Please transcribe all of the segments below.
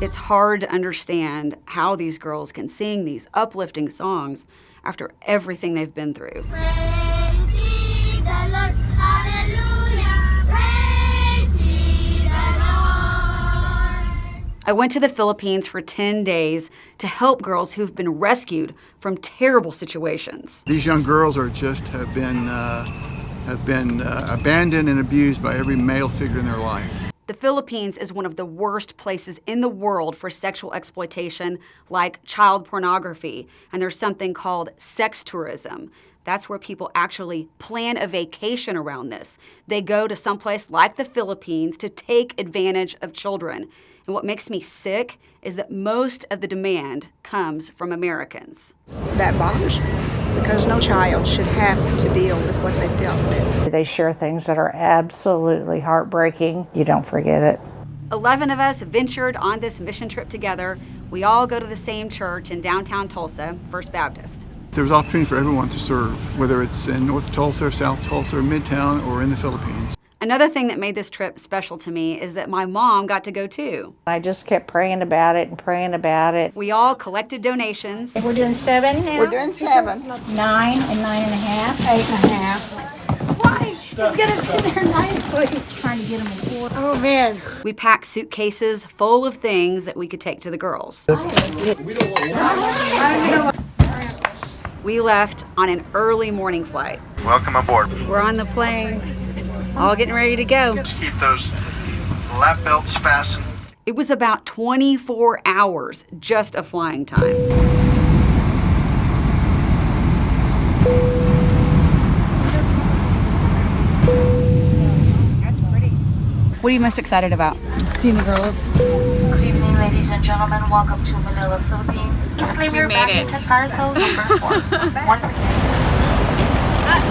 It's hard to understand how these girls can sing these uplifting songs after everything they've been through. Praise ye the Lord, hallelujah, praise ye the Lord. I went to the Philippines for 10 days to help girls who've been rescued from terrible situations. These young girls have been abandoned and abused by every male figure in their life. The Philippines is one of the worst places in the world for sexual exploitation, like child pornography, and there's something called sex tourism. That's where people actually plan a vacation around this. They go to someplace like the Philippines to take advantage of children. And what makes me sick is that most of the demand comes from Americans. That bothers me, because no child should have to deal with what they've dealt with. They share things that are absolutely heartbreaking. You don't forget it. 11 of us ventured on this mission trip together. We all go to the same church in downtown Tulsa, First Baptist. There's opportunity for everyone to serve, whether it's in North Tulsa, or South Tulsa, or Midtown, or in the Philippines. Another thing that made this trip special to me is that my mom got to go too. I just kept praying about it and praying about it. We all collected donations. We're doing 7 now? We're doing 7. 9 and 9.5. 8.5. Why? Let's get us in there nicely. Trying to get them in 4. Oh, man. We packed suitcases full of things that we could take to the girls. We left on an early morning flight. Welcome aboard. We're on the plane, all getting ready to go. Just keep those lap belts fastened. It was about 24 hours just of flying time. That's pretty. What are you most excited about? Seeing the girls. Good evening, ladies and gentlemen. Welcome to Manila, Philippines. Claim your baggage at car code number 4.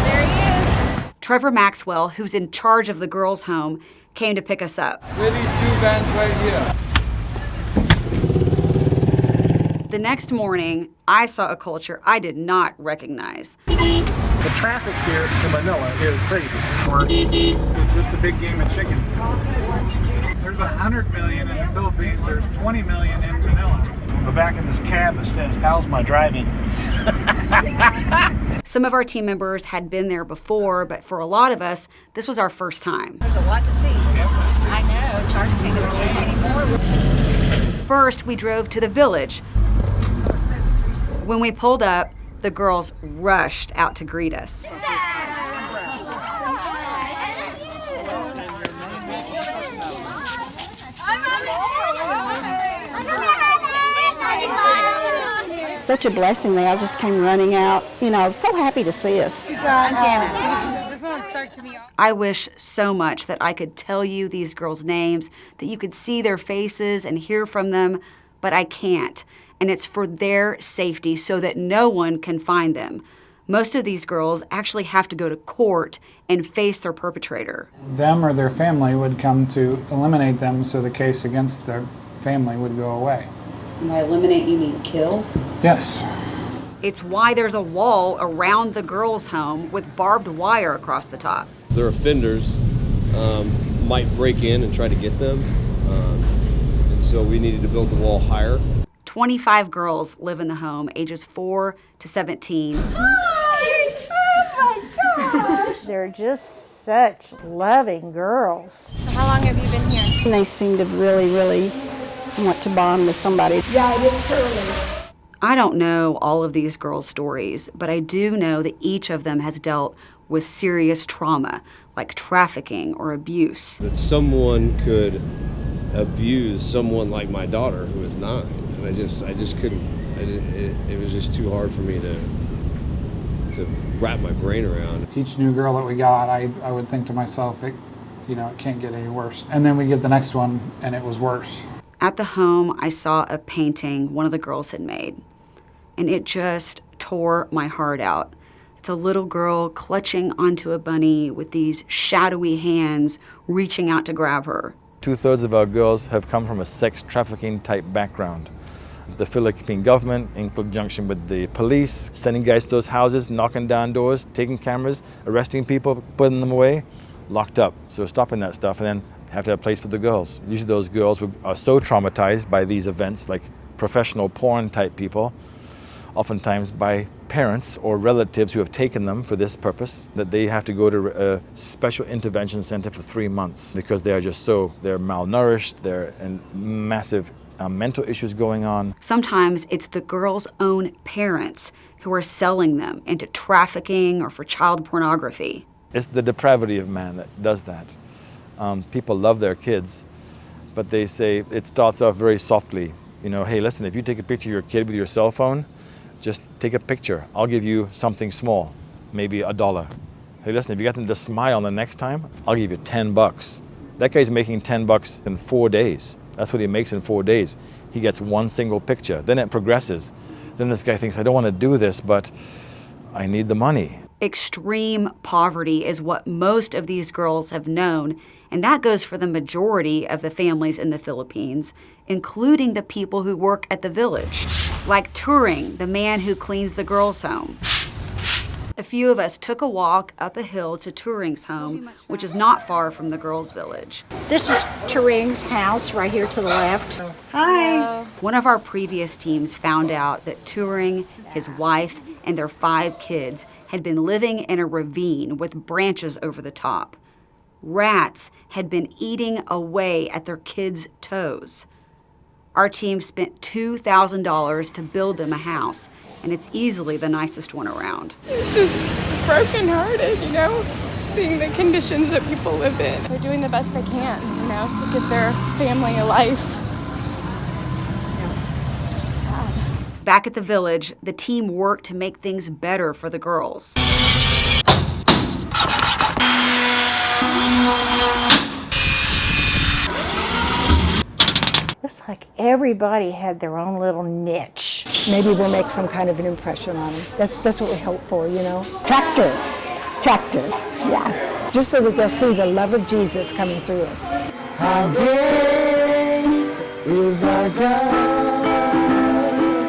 There he is. Trevor Maxwell, who's in charge of the girls' home, came to pick us up. We're these 2 vans right here. The next morning, I saw a culture I did not recognize. The traffic here to Manila is crazy. Just a big game of chicken. There's 100 million in the Philippines. There's 20 million in Manila. The back of this cab, it says, "How's my driving?" Some of our team members had been there before, but for a lot of us, this was our first time. There's a lot to see. I know. It's hard to take it away anymore. First, we drove to the village. When we pulled up, the girls rushed out to greet us. Such a blessing. They all just came running out. You know, so happy to see us. I'm Janet. This one starts me off. I wish so much that I could tell you these girls' names, that you could see their faces and hear from them, but I can't. And it's for their safety so that no one can find them. Most of these girls actually have to go to court and face their perpetrator. Them or their family would come to eliminate them so the case against their family would go away. And by eliminate, you mean kill? Yes. It's why there's a wall around the girls' home with barbed wire across the top. Their offenders might break in and try to get them, and so we needed to build the wall higher. 25 girls live in the home, ages 4 to 17. They're just such loving girls. So how long have you been here? And they seem to really, really want to bond with somebody. Yeah, it is curly. I don't know all of these girls' stories, but I do know that each of them has dealt with serious trauma, like trafficking or abuse. That someone could abuse someone like my daughter who is 9, and I just couldn't. It was just too hard for me to wrap my brain around. Each new girl that we got, I would think to myself, it can't get any worse. And then we get the next one, and it was worse. At the home, I saw a painting one of the girls had made, and it just tore my heart out. It's a little girl clutching onto a bunny with these shadowy hands reaching out to grab her. 2/3 of our girls have come from a sex trafficking type background. The Philippine government, in conjunction with the police, sending guys to those houses, knocking down doors, taking cameras, arresting people, putting them away, locked up. So stopping that stuff and then have to have a place for the girls. Usually those girls are so traumatized by these events, like professional porn type people, oftentimes by parents or relatives who have taken them for this purpose, that they have to go to a special intervention center for 3 months because they're malnourished, they're in massive mental issues going on. Sometimes it's the girls' own parents who are selling them into trafficking or for child pornography. It's the depravity of man that does that. People love their kids, but they say it starts off very softly. You know, hey, listen, if you take a picture of your kid with your cell phone, just take a picture. I'll give you something small, maybe $1. Hey, listen, if you get them to smile the next time, I'll give you $10. That guy's making $10 in 4 days. That's what he makes in 4 days. He gets one single picture. Then it progresses. Then this guy thinks, I don't want to do this, but I need the money. Extreme poverty is what most of these girls have known, and that goes for the majority of the families in the Philippines, including the people who work at the village, like Turing, the man who cleans the girls' home. A few of us took a walk up a hill to Turing's home, which is not far from the girls' village. This is Turing's house right here to the left. Hi. One of our previous teams found out that Turing, his wife, and their 5 kids had been living in a ravine with branches over the top. Rats had been eating away at their kids' toes. Our team spent $2,000 to build them a house, and it's easily the nicest one around. It's just brokenhearted, you know, seeing the conditions that people live in. They're doing the best they can, you know, to give their family a life. It's just sad. Back at the village, the team worked to make things better for the girls. It's like everybody had their own little niche. Maybe we'll make some kind of an impression on them. That's what we hope for, you know. Tractor, yeah. Just so that they'll see the love of Jesus coming through us. How great is our God.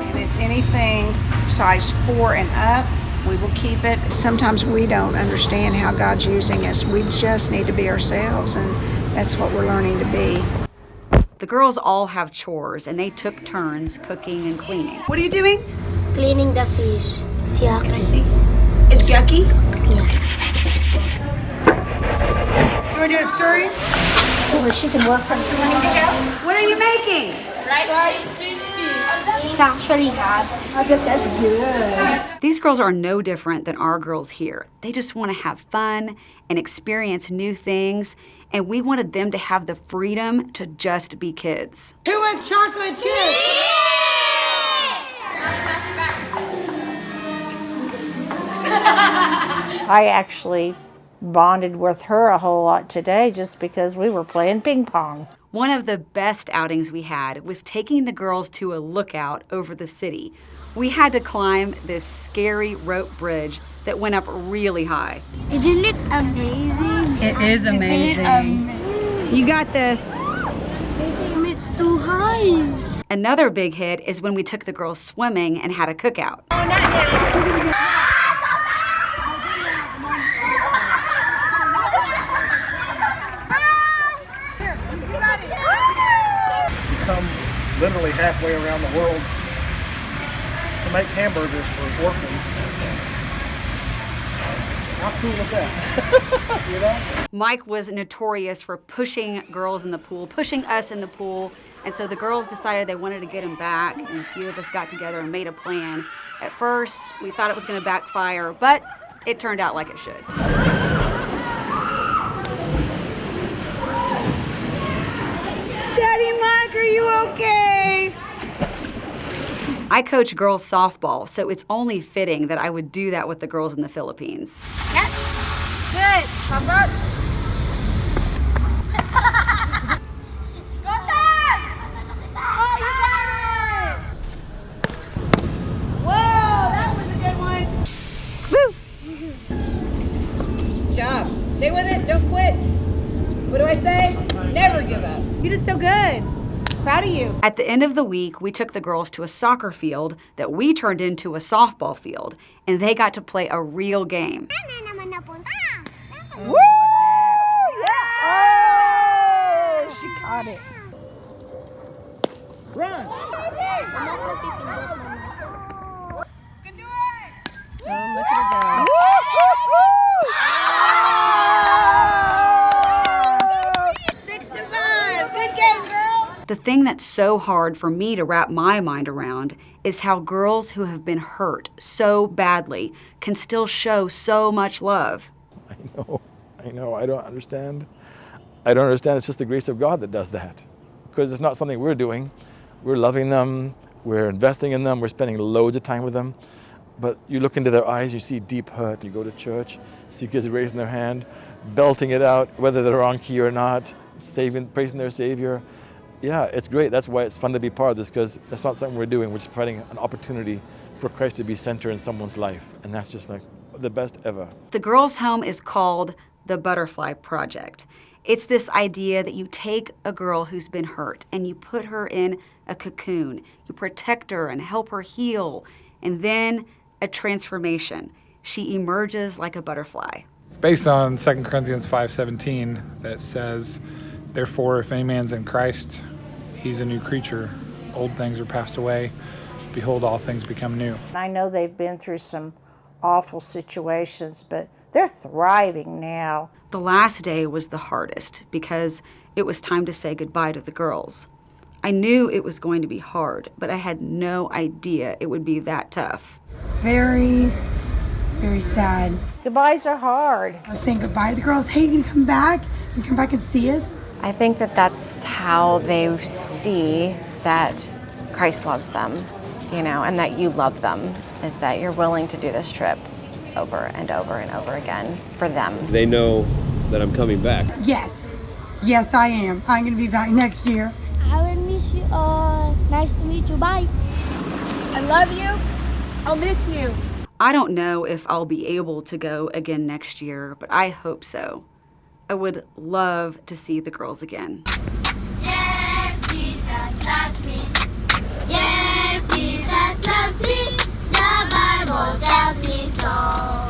If it's anything size 4 and up, we will keep it. Sometimes we don't understand how God's using us. We just need to be ourselves, and that's what we're learning to be. The girls all have chores, and they took turns cooking and cleaning. What are you doing? Cleaning the fish. It's yucky. Can I see? It's yucky? Yeah. You want to do a story? Or she can work from What are you making? Rice crispy. It's actually hot. I bet that's good. These girls are no different than our girls here. They just want to have fun and experience new things, and we wanted them to have the freedom to just be kids. Who wants chocolate chips? I actually bonded with her a whole lot today just because we were playing ping pong. One of the best outings we had was taking the girls to a lookout over the city. We had to climb this scary rope bridge that went up really high. Isn't it amazing? It is amazing. You got this. It's too high. Another big hit is when we took the girls swimming and had a cookout. Come literally halfway around the world to make hamburgers for orphans. How cool is that? You know? Mike was notorious for pushing girls in the pool, pushing us in the pool, and so the girls decided they wanted to get him back, and a few of us got together and made a plan. At first, we thought it was going to backfire, but it turned out like it should. Daddy Mike, are you okay? I coach girls softball, so it's only fitting that I would do that with the girls in the Philippines. Catch. Good. How about? Got that! Oh, you got it! Whoa, that was a good one. Woo! Good job. Stay with it, don't quit. What do I say? Never give up. You did so good. Proud of you. At the end of the week, we took the girls to a soccer field that we turned into a softball field, and they got to play a real game. Woo! Yeah. Oh! got it. Run! Oh, look at her go. The thing that's so hard for me to wrap my mind around is how girls who have been hurt so badly can still show so much love. I know, I don't understand. It's just the grace of God that does that. Because it's not something we're doing. We're loving them, we're investing in them, we're spending loads of time with them. But you look into their eyes, you see deep hurt. You go to church, see kids raising their hand, belting it out, whether they're on key or not, praising their Savior. Yeah, it's great. That's why it's fun to be part of this, because it's not something we're doing. We're just providing an opportunity for Christ to be center in someone's life. And that's just like the best ever. The girls' home is called the Butterfly Project. It's this idea that you take a girl who's been hurt and you put her in a cocoon. You protect her and help her heal. And then a transformation. She emerges like a butterfly. It's based on 2 Corinthians 5:17 that says, "Therefore, if any man's in Christ, he's a new creature. Old things are passed away. Behold, all things become new." I know they've been through some awful situations, but they're thriving now. The last day was the hardest because it was time to say goodbye to the girls. I knew it was going to be hard, but I had no idea it would be that tough. Very, very sad. Goodbyes are hard. I was saying goodbye to the girls. Hey, you can come back? You can come back and see us? I think that that's how they see that Christ loves them, you know, and that you love them, is that you're willing to do this trip over and over and over again for them. They know that I'm coming back. Yes. Yes, I am. I'm going to be back next year. I will miss you all. Nice to meet you. Bye. I love you. I'll miss you. I don't know if I'll be able to go again next year, but I hope so. I would love to see the girls again. Yes, Jesus loves me. Yes, Jesus loves me. The Bible tells me so.